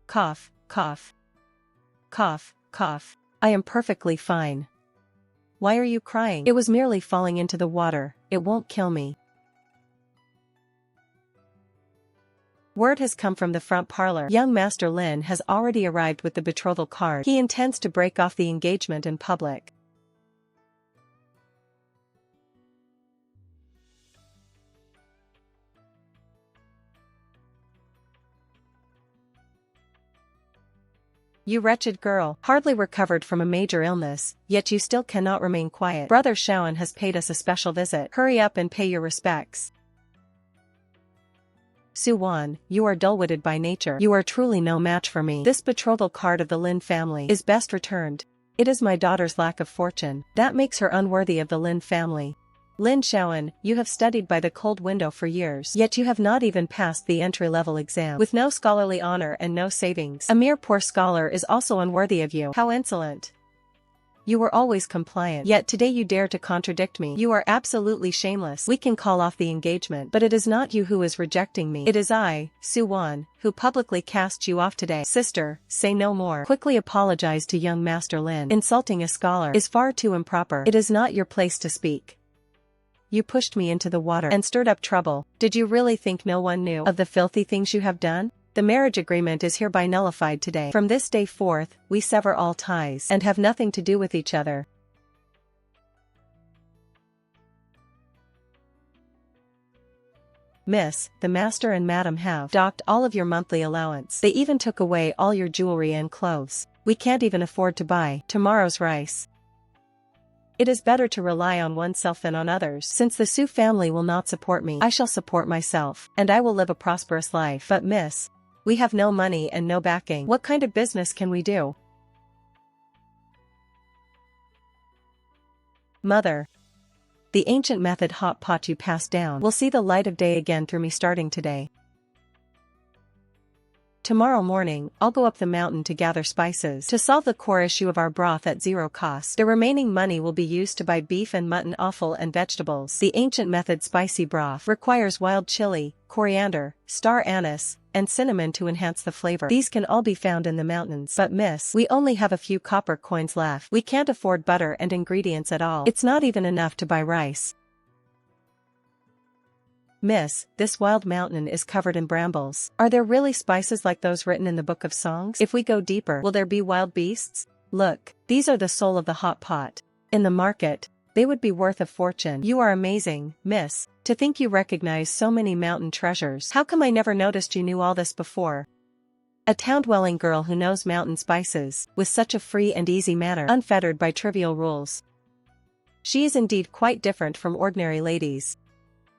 Cough, cough. Cough, cough. I am perfectly fine. Why are you crying? It was merely falling into the water, it won't kill me. Word has come from the front parlor. Young Master Lin has already arrived with the betrothal card. He intends to break off the engagement in public. You wretched girl, hardly recovered from a major illness, yet you still cannot remain quiet. Brother Shaoan has paid us a special visit. Hurry up and pay your respects. Su-wan, you are dull-witted by nature. You are truly no match for me. This betrothal card of the Lin family is best returned. It is my daughter's lack of fortune that makes her unworthy of the Lin family. Lin Shaoan, you have studied by the cold window for years, yet you have not even passed the entry-level exam. With no scholarly honor and no savings, a mere poor scholar is also unworthy of you. How insolent! You were always compliant, yet today you dare to contradict me. You are absolutely shameless. We can call off the engagement, but it is not you who is rejecting me. It is I, Su-wan, who publicly cast you off today. Sister, say no more. Quickly apologize to young Master Lin. Insulting a scholar is far too improper. It is not your place to speak. You pushed me into the water and stirred up trouble. Did you really think no one knew of the filthy things you have done? The marriage agreement is hereby nullified today. From this day forth, we sever all ties and have nothing to do with each other. Miss, the master and madam have docked all of your monthly allowance. They even took away all your jewelry and clothes. We can't even afford to buy tomorrow's rice. It is better to rely on oneself than on others. Since the Su family will not support me, I shall support myself, and I will live a prosperous life. But miss, we have no money and no backing. What kind of business can we do? Mother, the ancient method hot pot you passed down will see the light of day again through me starting today. Tomorrow morning, I'll go up the mountain to gather spices to solve the core issue of our broth at zero cost. The remaining money will be used to buy beef and mutton offal and vegetables. The ancient method spicy broth requires wild chili, coriander, star anise, and cinnamon to enhance the flavor. These can all be found in the mountains. But miss, we only have a few copper coins left. We can't afford butter and ingredients at all. It's not even enough to buy rice. Miss, this wild mountain is covered in brambles. Are there really spices like those written in the Book of Songs? If we go deeper, will there be wild beasts? Look, these are the soul of the hot pot. In the market, they would be worth a fortune. You are amazing, miss, to think you recognize so many mountain treasures. How come I never noticed you knew all this before? A town-dwelling girl who knows mountain spices, with such a free and easy manner, unfettered by trivial rules. She is indeed quite different from ordinary ladies.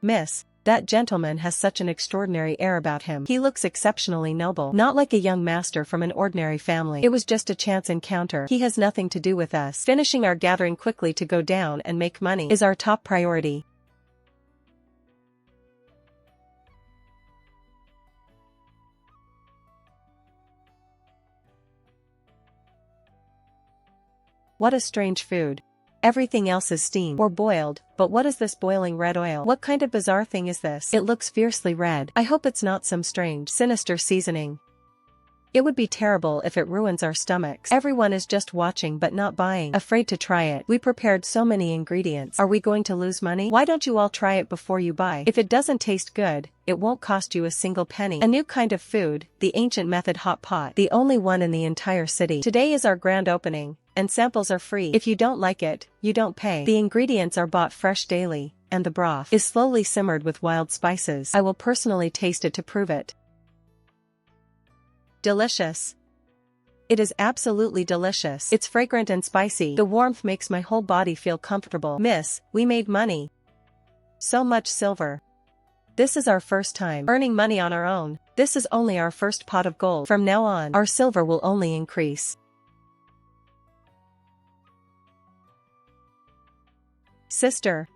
Miss, that gentleman has such an extraordinary air about him. He looks exceptionally noble, not like a young master from an ordinary family. It was just a chance encounter. He has nothing to do with us. Finishing our gathering quickly to go down and make money is our top priority. What a strange food. Everything else is steamed or boiled, but what is this boiling red oil? What kind of bizarre thing is this? It looks fiercely red. I hope it's not some strange, sinister seasoning. It would be terrible if it ruins our stomachs. Everyone is just watching but not buying, afraid to try it. We prepared so many ingredients. Are we going to lose money? Why don't you all try it before you buy? If it doesn't taste good, it won't cost you a single penny. A new kind of food, the ancient method hot pot, the only one in the entire city. Today is our grand opening, and samples are free. If you don't like it, you don't pay. The ingredients are bought fresh daily, and the broth is slowly simmered with wild spices. I will personally taste it to prove it. Delicious. It is absolutely delicious. It's fragrant and spicy. The warmth makes my whole body feel comfortable. Miss, we made money. So much silver. This is our first time earning money on our own. This is only our first pot of gold. From now on, our silver will only increase. Sister,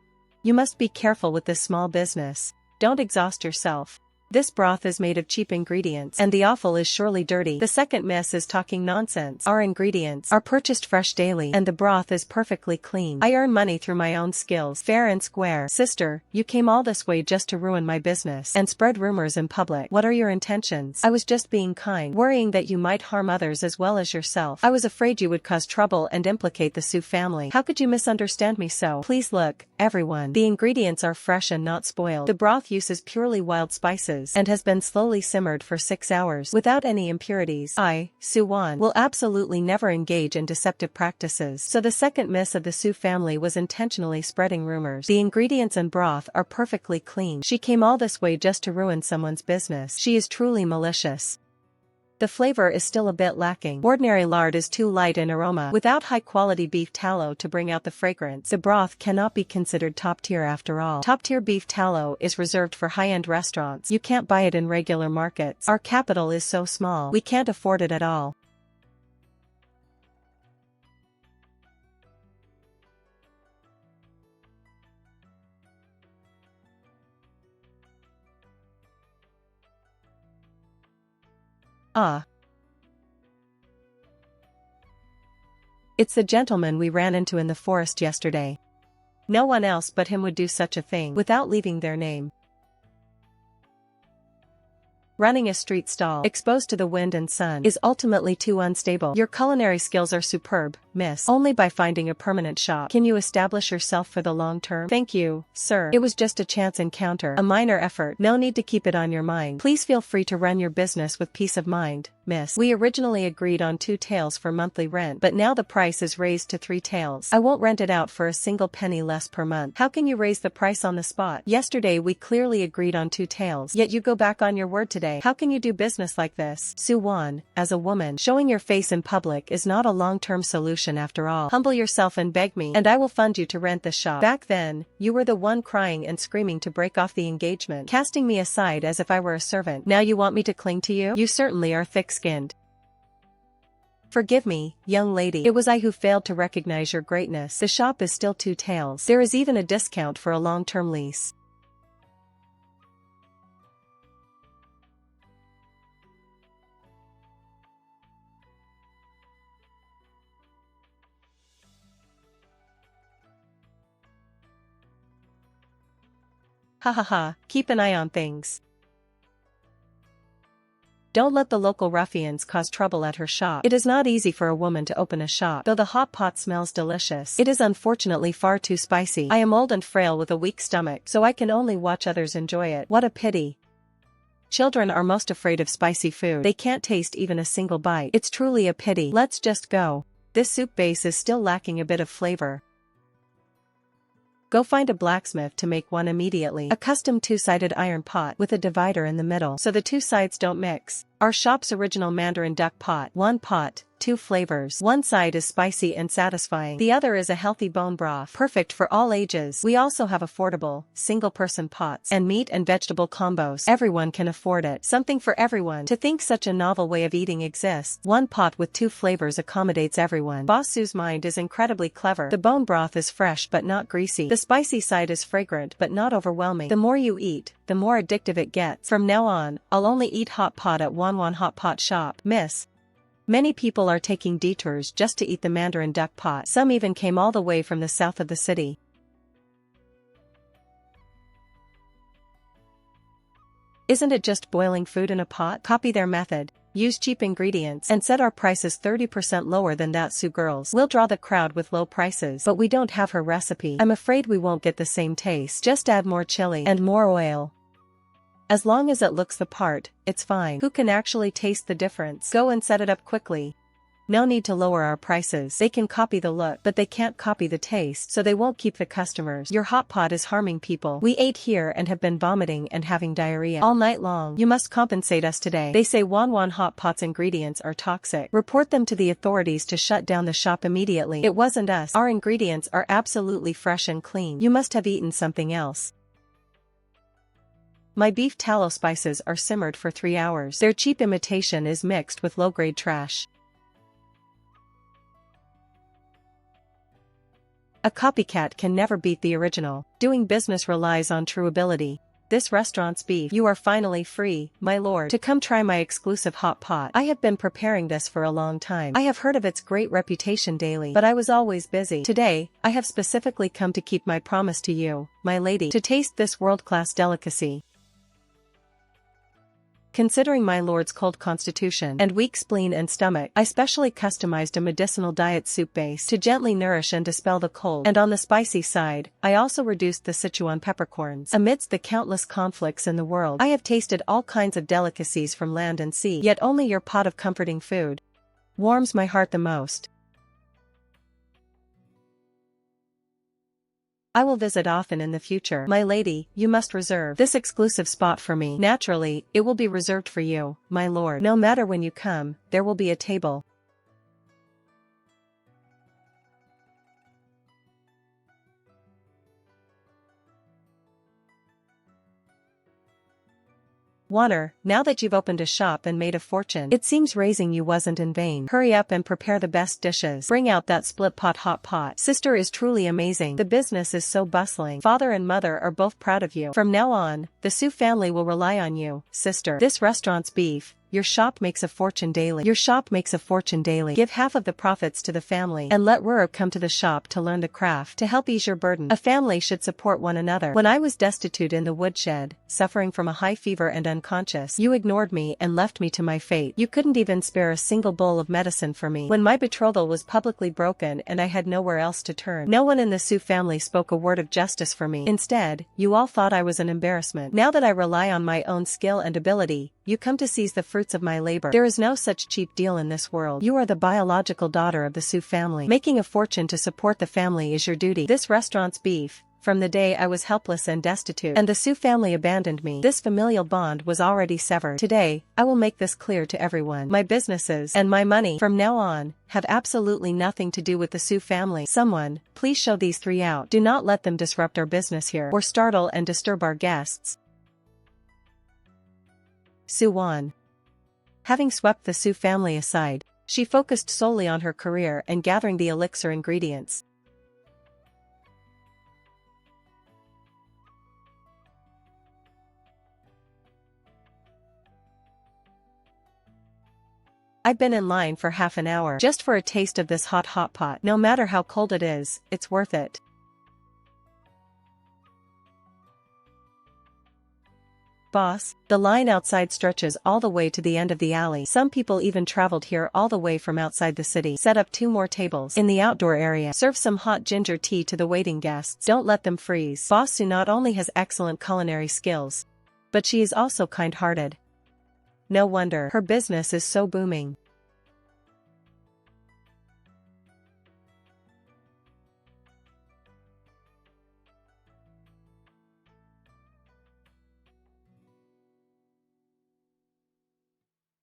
you must be careful with this small business. Don't exhaust yourself. This broth is made of cheap ingredients, and the offal is surely dirty. The second miss is talking nonsense. Our ingredients are purchased fresh daily, and the broth is perfectly clean. I earn money through my own skills, fair and square. Sister, you came all this way just to ruin my business and spread rumors in public. What are your intentions? I was just being kind, worrying that you might harm others as well as yourself. I was afraid you would cause trouble and implicate the Su family. How could you misunderstand me so? Please look, everyone. The ingredients are fresh and not spoiled. The broth uses purely wild spices and has been slowly simmered for 6 hours without any impurities. I, Su Wan, will absolutely never engage in deceptive practices. So the second miss of the Su family was intentionally spreading rumors. The ingredients and broth are perfectly clean. She came all this way just to ruin someone's business. She is truly malicious. The flavor is still a bit lacking. Ordinary lard is too light in aroma. Without high-quality beef tallow to bring out the fragrance, the broth cannot be considered top-tier after all. Top-tier beef tallow is reserved for high-end restaurants. You can't buy it in regular markets. Our capital is so small. We can't afford it at all. Ah. It's the gentleman we ran into in the forest yesterday. No one else but him would do such a thing without leaving their name. Running a street stall, exposed to the wind and sun, is ultimately too unstable. Your culinary skills are superb, miss. Only by finding a permanent shop can you establish yourself for the long term. Thank you, sir. It was just a chance encounter, a minor effort. No need to keep it on your mind. Please feel free to run your business with peace of mind, miss. We originally agreed on 2 taels for monthly rent, but now the price is raised to 3 taels. I won't rent it out for a single penny less per month. How can you raise the price on the spot? Yesterday we clearly agreed on 2 taels, yet you go back on your word today. How can you do business like this? Su Wan, as a woman, showing your face in public is not a long-term solution after all. Humble yourself and beg me, and I will fund you to rent the shop. Back then, you were the one crying and screaming to break off the engagement, casting me aside as if I were a servant. Now you want me to cling to you? You certainly are thick-skinned. Forgive me, young lady. It was I who failed to recognize your greatness. The shop is still 2 taels. There is even a discount for a long-term lease. Ha ha ha, keep an eye on things. Don't let the local ruffians cause trouble at her shop. It is not easy for a woman to open a shop. Though the hot pot smells delicious, it is unfortunately far too spicy. I am old and frail with a weak stomach, so I can only watch others enjoy it. What a pity. Children are most afraid of spicy food. They can't taste even a single bite. It's truly a pity. Let's just go. This soup base is still lacking a bit of flavor. Go find a blacksmith to make one immediately. A custom 2-sided iron pot with a divider in the middle so the 2 sides don't mix. Our shop's original Mandarin duck pot. 1 pot, 2 flavors. One side is spicy and satisfying. The other is a healthy bone broth, perfect for all ages. We also have affordable, single-person pots and meat and vegetable combos. Everyone can afford it. Something for everyone. To think such a novel way of eating exists. 1 pot with 2 flavors accommodates everyone. Boss Su's mind is incredibly clever. The bone broth is fresh but not greasy. The spicy side is fragrant but not overwhelming. The more you eat, the more addictive it gets. From now on, I'll only eat hot pot at Wanwan Hot Pot Shop. Miss. Many people are taking detours just to eat the Mandarin duck pot. Some even came all the way from the south of the city. Isn't it just boiling food in a pot? Copy their method. Use cheap ingredients and set our prices 30% lower than that Su girls. We'll draw the crowd with low prices, but we don't have her recipe. I'm afraid we won't get the same taste. Just add more chili and more oil. As long as it looks the part, it's fine. Who can actually taste the difference? Go and set it up quickly. No need to lower our prices. They can copy the look, but they can't copy the taste, so they won't keep the customers. Your hot pot is harming people. We ate here and have been vomiting and having diarrhea all night long. You must compensate us today. They say Wanwan Hot Pot's ingredients are toxic. Report them to the authorities to shut down the shop immediately. It wasn't us. Our ingredients are absolutely fresh and clean. You must have eaten something else. My beef tallow spices are simmered for 3 hours. Their cheap imitation is mixed with low-grade trash. A copycat can never beat the original. Doing business relies on true ability. this restaurant's beef. You are finally free, my lord, to come try my exclusive hot pot. I have been preparing this for a long time. I have heard of its great reputation daily, but I was always busy. Today, I have specifically come to keep my promise to you, my lady, to taste this world-class delicacy. Considering my lord's cold constitution and weak spleen and stomach, I specially customized a medicinal diet soup base to gently nourish and dispel the cold. And on the spicy side, I also reduced the Sichuan peppercorns. Amidst the countless conflicts in the world, I have tasted all kinds of delicacies from land and sea, yet only your pot of comforting food warms my heart the most. I will visit often in the future. My lady, you must reserve this exclusive spot for me. Naturally, it will be reserved for you, my lord. No matter when you come, there will be a table. Warner, now that you've opened a shop and made a fortune, it seems raising you wasn't in vain. Hurry up and prepare the best dishes. Bring out that split pot hot pot. Sister is truly amazing. The business is so bustling. Father and mother are both proud of you. From now on, the Su family will rely on you, sister. This restaurant's beef. Your shop makes a fortune daily. Your shop makes a fortune daily. Give half of the profits to the family and let Ruru come to the shop to learn the craft to help ease your burden. A family should support one another. When I was destitute in the woodshed, suffering from a high fever and unconscious, you ignored me and left me to my fate. You couldn't even spare a single bowl of medicine for me. When my betrothal was publicly broken and I had nowhere else to turn, no one in the Su family spoke a word of justice for me. Instead, you all thought I was an embarrassment. Now that I rely on my own skill and ability, you come to seize the fruits of my labor. There is no such cheap deal in this world. You are the biological daughter of the Su family. Making a fortune to support the family is your duty. This restaurant's beef. From the day I was helpless and destitute, and the Su family abandoned me, this familial bond was already severed. Today, I will make this clear to everyone. My businesses and my money, from now on, have absolutely nothing to do with the Su family. Someone, please show these three out. Do not let them disrupt our business here, or startle and disturb our guests. Su Wan. Having swept the Su family aside, she focused solely on her career and gathering the elixir ingredients. I've been in line for half an hour just for a taste of this hot pot. No matter how cold it is, it's worth it. Boss, the line outside stretches all the way to the end of the alley. Some people even traveled here all the way from outside the city. Set up 2 more tables in the outdoor area. Serve some hot ginger tea to the waiting guests. Don't let them freeze. Boss Su not only has excellent culinary skills, but she is also kind-hearted. No wonder her business is so booming.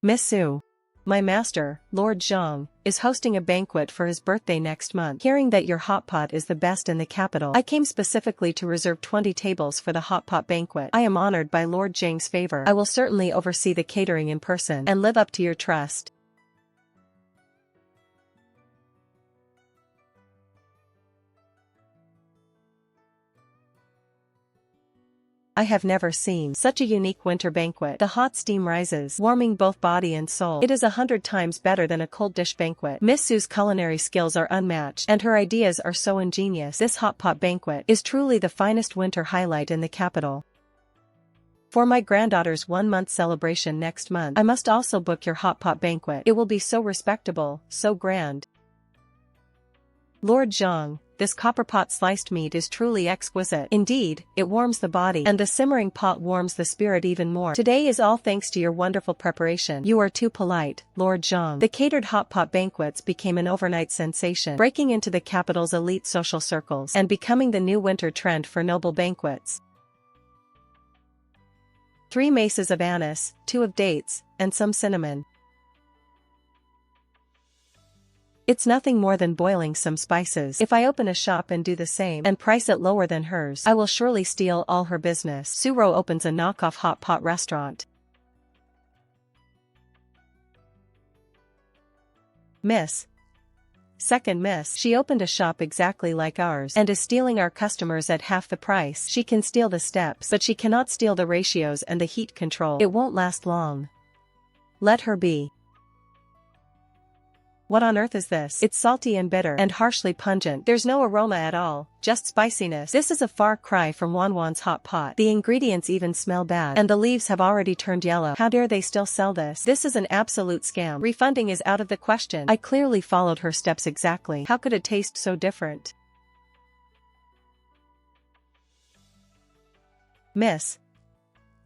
Miss Su, my master, Lord Zhang, is hosting a banquet for his birthday next month. Hearing that your hot pot is the best in the capital, I came specifically to reserve 20 tables for the hot pot banquet. I am honored by Lord Zhang's favor. I will certainly oversee the catering in person and live up to your trust. I have never seen such a unique winter banquet. The hot steam rises, warming both body and soul. It is 100 times better than a cold dish banquet. Miss Su's culinary skills are unmatched, and her ideas are so ingenious. This hot pot banquet is truly the finest winter highlight in the capital. For my granddaughter's 1-month celebration next month, I must also book your hot pot banquet. It will be so respectable, so grand. Lord Zhang, this copper pot sliced meat is truly exquisite. Indeed, it warms the body, and the simmering pot warms the spirit even more. Today is all thanks to your wonderful preparation. You are too polite, Lord Zhang. The catered hot pot banquets became an overnight sensation, breaking into the capital's elite social circles and becoming the new winter trend for noble banquets. 3 maces of anise, 2 of dates, and some cinnamon. It's nothing more than boiling some spices. If I open a shop and do the same and price it lower than hers, I will surely steal all her business. Suro opens a knockoff hot pot restaurant. Miss, Second miss. She opened a shop exactly like ours and is stealing our customers at half the price. She can steal the steps, but she cannot steal the ratios and the heat control. It won't last long. Let her be. What on earth is this? It's salty and bitter and harshly pungent. There's no aroma at all, just spiciness. This is a far cry from Wanwan's hot pot. The ingredients even smell bad, and the leaves have already turned yellow. How dare they still sell this? This is an absolute scam. Refunding is out of the question. I clearly followed her steps exactly. How could it taste so different? Miss.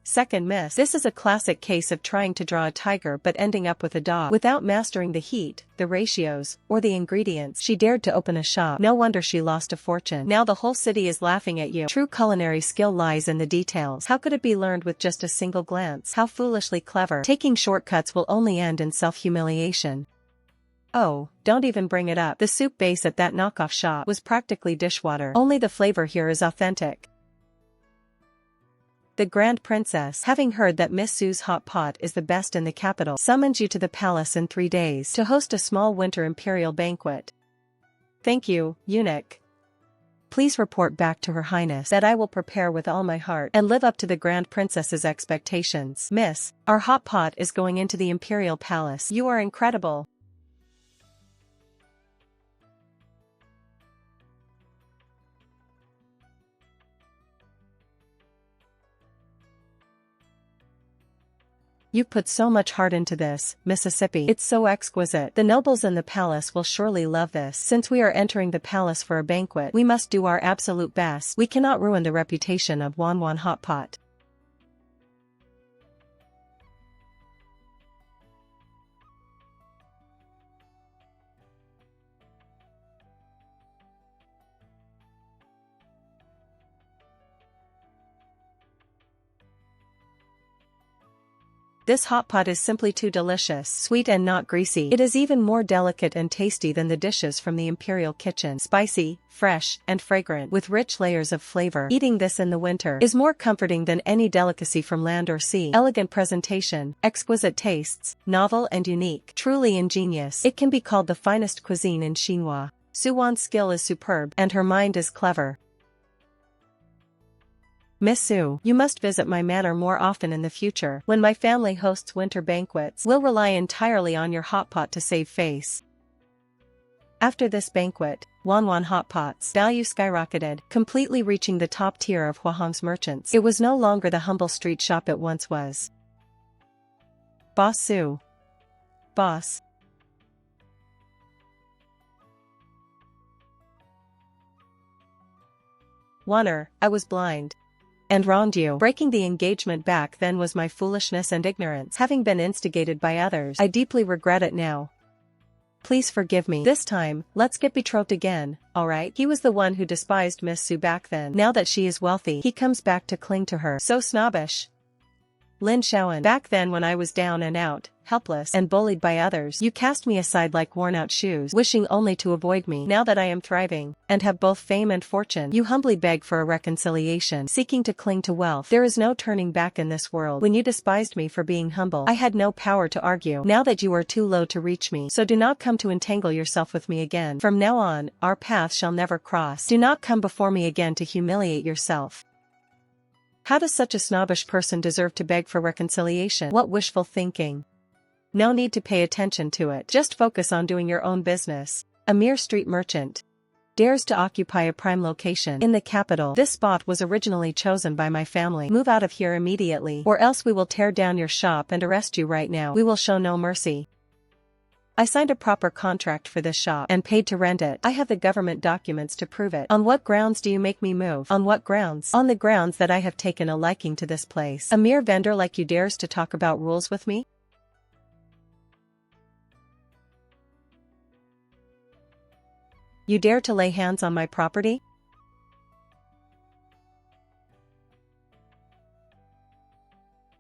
Second miss. This is a classic case of trying to draw a tiger but ending up with a dog. Without mastering the heat, the ratios, or the ingredients, she dared to open a shop. No wonder she lost a fortune. Now the whole city is laughing at you. True culinary skill lies in the details. How could it be learned with just a single glance? How foolishly clever. Taking shortcuts will only end in self-humiliation. Oh, don't even bring it up. The soup base at that knockoff shop was practically dishwater. Only the flavor here is authentic. The Grand Princess, having heard that Miss Sue's hot pot is the best in the capital, summons you to the palace in 3 days to host a small winter imperial banquet. Thank you, eunuch. Please report back to Her Highness that I will prepare with all my heart and live up to the Grand Princess's expectations. Miss, our hot pot is going into the imperial palace. You are incredible. You put so much heart into this, Mississippi. It's so exquisite. The nobles in the palace will surely love this. Since we are entering the palace for a banquet, we must do our absolute best. We cannot ruin the reputation of Wanwan Hot Pot. This hot pot is simply too delicious, sweet and not greasy. It is even more delicate and tasty than the dishes from the imperial kitchen. Spicy, fresh, and fragrant, with rich layers of flavor. Eating this in the winter is more comforting than any delicacy from land or sea. Elegant presentation, exquisite tastes, novel and unique, truly ingenious. It can be called the finest cuisine in Xinhua. Suwan's skill is superb, and her mind is clever. Miss Sue, you must visit my manor more often in the future. When my family hosts winter banquets, we'll rely entirely on your hot pot to save face. After this banquet, Wanwan Hot Pot's value skyrocketed, completely reaching the top tier of Huahong's merchants. It was no longer the humble street shop it once was. Boss Sue. Boss. Wanner, I was blind. And wronged you. Breaking the engagement back then was my foolishness and ignorance. Having been instigated by others, I deeply regret it now. Please forgive me. This time, let's get betrothed again, alright? He was the one who despised Miss Sue back then. Now that she is wealthy, he comes back to cling to her. So snobbish. Lin Shaoan. Back then when I was down and out, helpless and bullied by others, you cast me aside like worn-out shoes, wishing only to avoid me. Now that I am thriving, and have both fame and fortune, you humbly beg for a reconciliation, seeking to cling to wealth. There is no turning back in this world. When you despised me for being humble, I had no power to argue. Now that you are too low to reach me, so do not come to entangle yourself with me again. From now on, our paths shall never cross. Do not come before me again to humiliate yourself. How does such a snobbish person deserve to beg for reconciliation? What wishful thinking. No need to pay attention to it. Just focus on doing your own business. A mere street merchant dares to occupy a prime location in the capital. This spot was originally chosen by my family. Move out of here immediately, or else we will tear down your shop and arrest you right now. We will show no mercy. I signed a proper contract for this shop and paid to rent it. I have the government documents to prove it. On what grounds do you make me move? On what grounds? On the grounds that I have taken a liking to this place. A mere vendor like you dares to talk about rules with me? You dare to lay hands on my property?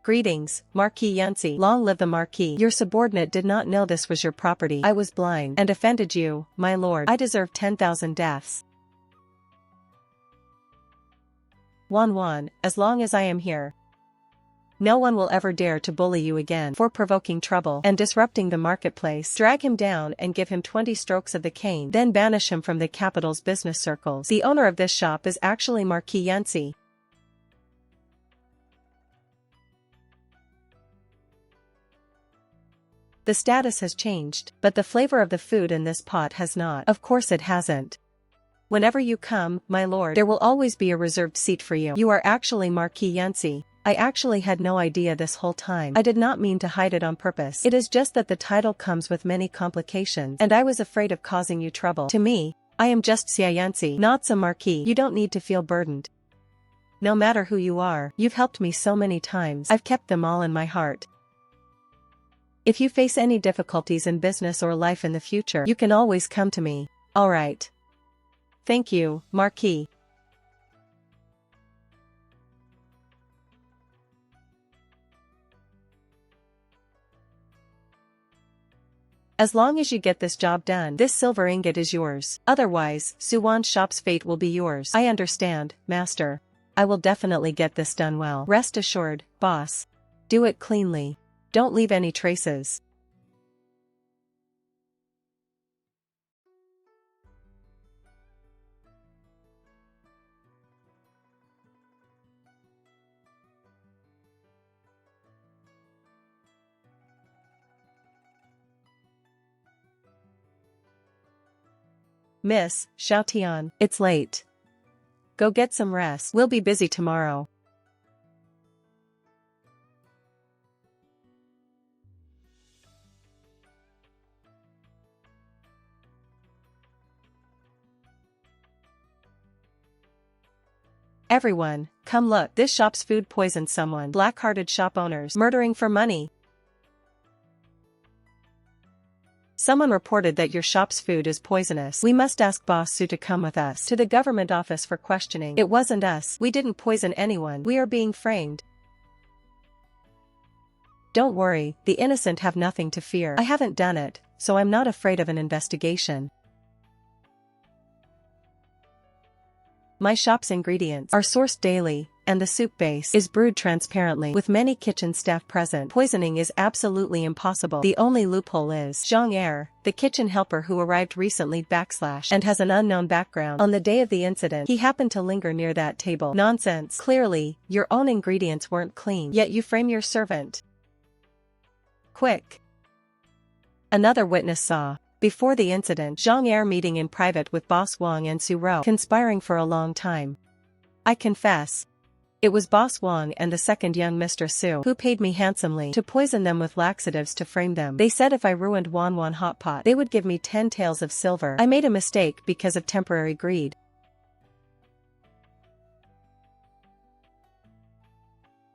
Greetings, Marquis Yancy. Long live the Marquis. Your subordinate did not know this was your property. I was blind and offended you, my lord. I deserve 10,000 deaths. Wanwan, as long as I am here. No one will ever dare to bully you again for provoking trouble and disrupting the marketplace. Drag him down and give him 20 strokes of the cane, then banish him from the capital's business circles. The owner of this shop is actually Marquis Yancy. The status has changed, but the flavor of the food in this pot has not. Of course it hasn't. Whenever you come, my lord, there will always be a reserved seat for you. You are actually Marquis Yancy. I actually had no idea this whole time. I did not mean to hide it on purpose. It is just that the title comes with many complications, and I was afraid of causing you trouble. To me, I am just Xia Yancy, not some marquis. You don't need to feel burdened. No matter who you are, you've helped me so many times. I've kept them all in my heart. If you face any difficulties in business or life in the future, you can always come to me. Alright. Thank you, Marquis. As long as you get this job done, this silver ingot is yours. Otherwise, Suwon's shop's fate will be yours. I understand, master. I will definitely get this done well. Rest assured, boss. Do it cleanly. Don't leave any traces. Miss Xiaotian, it's late. Go get some rest. We'll be busy tomorrow. Everyone, come look. This shop's food poisoned someone. Black-hearted shop owners murdering for money. Someone reported that your shop's food is poisonous. We must ask Boss Su to come with us to the government office for questioning. It wasn't us. We didn't poison anyone. We are being framed. Don't worry, the innocent have nothing to fear. I haven't done it, so I'm not afraid of an investigation. My shop's ingredients are sourced daily, and the soup base is brewed transparently with many kitchen staff present. Poisoning is absolutely impossible. The only loophole is Zhang Er, the kitchen helper who arrived recently and has an unknown background. On the day of the incident, he happened to linger near that table. Nonsense. Clearly, your own ingredients weren't clean, yet you frame your servant. Quick. Another witness saw. Before the incident, Zhang Er meeting in private with Boss Wang and Su Rou, conspiring for a long time. I confess. It was Boss Wang and the second young Mr. Su who paid me handsomely to poison them with laxatives to frame them. They said if I ruined Wanwan hotpot, they would give me 10 taels of silver. I made a mistake because of temporary greed.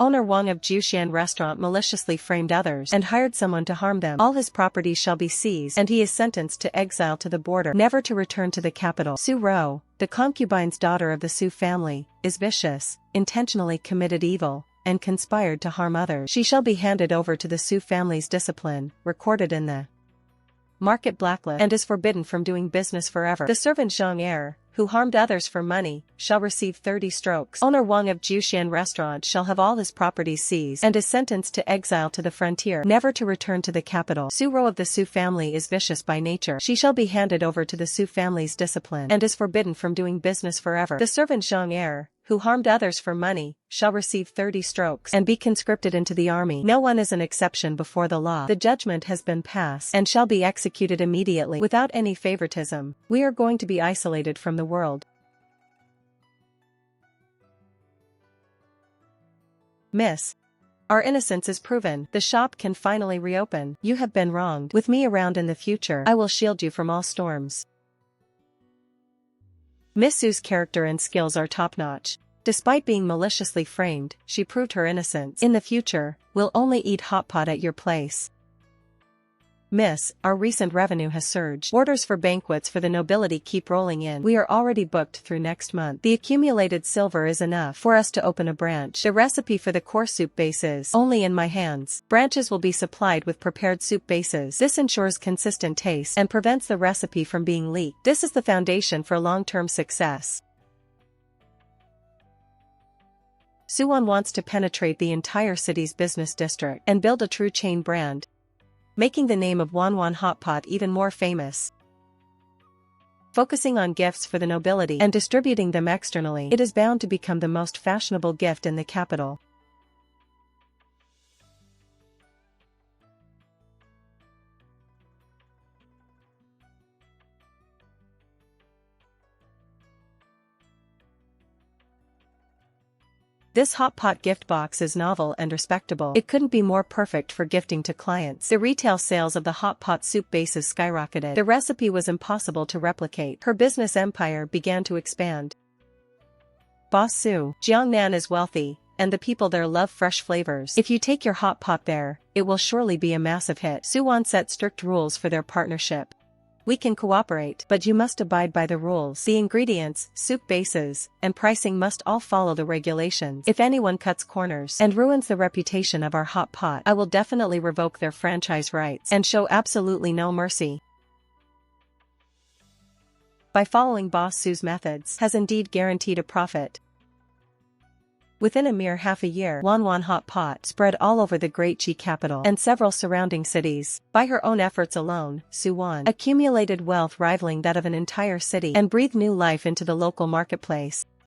Owner Wang of Jiuxian restaurant maliciously framed others and hired someone to harm them. All his properties shall be seized and he is sentenced to exile to the border, never to return to the capital. Su Rou, the concubine's daughter of the Su family, is vicious, intentionally committed evil, and conspired to harm others. She shall be handed over to the Su family's discipline, recorded in the market blacklist, and is forbidden from doing business forever. The servant Zhang Er, who harmed others for money, shall receive 30 strokes. Owner Wang of Jiuxian restaurant shall have all his properties seized and is sentenced to exile to the frontier, never to return to the capital. Su Rou of the Su family is vicious by nature. She shall be handed over to the Su family's discipline and is forbidden from doing business forever. The servant Zhang Er, who harmed others for money, shall receive 30 strokes and be conscripted into the army. No one is an exception before the law. The judgment has been passed and shall be executed immediately without any favoritism. We are going to be isolated from the world. Miss, our innocence is proven. The shop can finally reopen. You have been wronged. With me around in the future, I will shield you from all storms. Miss Su's character and skills are top-notch. Despite being maliciously framed, she proved her innocence. In the future, we'll only eat hot pot at your place. Miss, our recent revenue has surged. Orders for banquets for the nobility keep rolling in. We are already booked through next month. The accumulated silver is enough for us to open a branch. The recipe for the core soup base is only in my hands. Branches will be supplied with prepared soup bases. This ensures consistent taste and prevents the recipe from being leaked. This is the foundation for long-term success. Suwon wants to penetrate the entire city's business district and build a true chain brand, making the name of Wanwan Hotpot even more famous. Focusing on gifts for the nobility and distributing them externally, it is bound to become the most fashionable gift in the capital. This hotpot gift box is novel and respectable. It couldn't be more perfect for gifting to clients. The retail sales of the hotpot soup bases skyrocketed. The recipe was impossible to replicate. Her business empire began to expand. Boss Su, Jiangnan is wealthy, and the people there love fresh flavors. If you take your hotpot there, it will surely be a massive hit. Suwon set strict rules for their partnership. We can cooperate, but you must abide by the rules. The ingredients, soup bases, and pricing must all follow the regulations. If anyone cuts corners and ruins the reputation of our hot pot, I will definitely revoke their franchise rights and show absolutely no mercy. By following Boss Su's methods, has indeed guaranteed a profit. Within a mere half a year, Wanwan Hot Pot spread all over the Great Qi capital and several surrounding cities. By her own efforts alone, Suwon accumulated wealth rivaling that of an entire city and breathed new life into the local marketplace.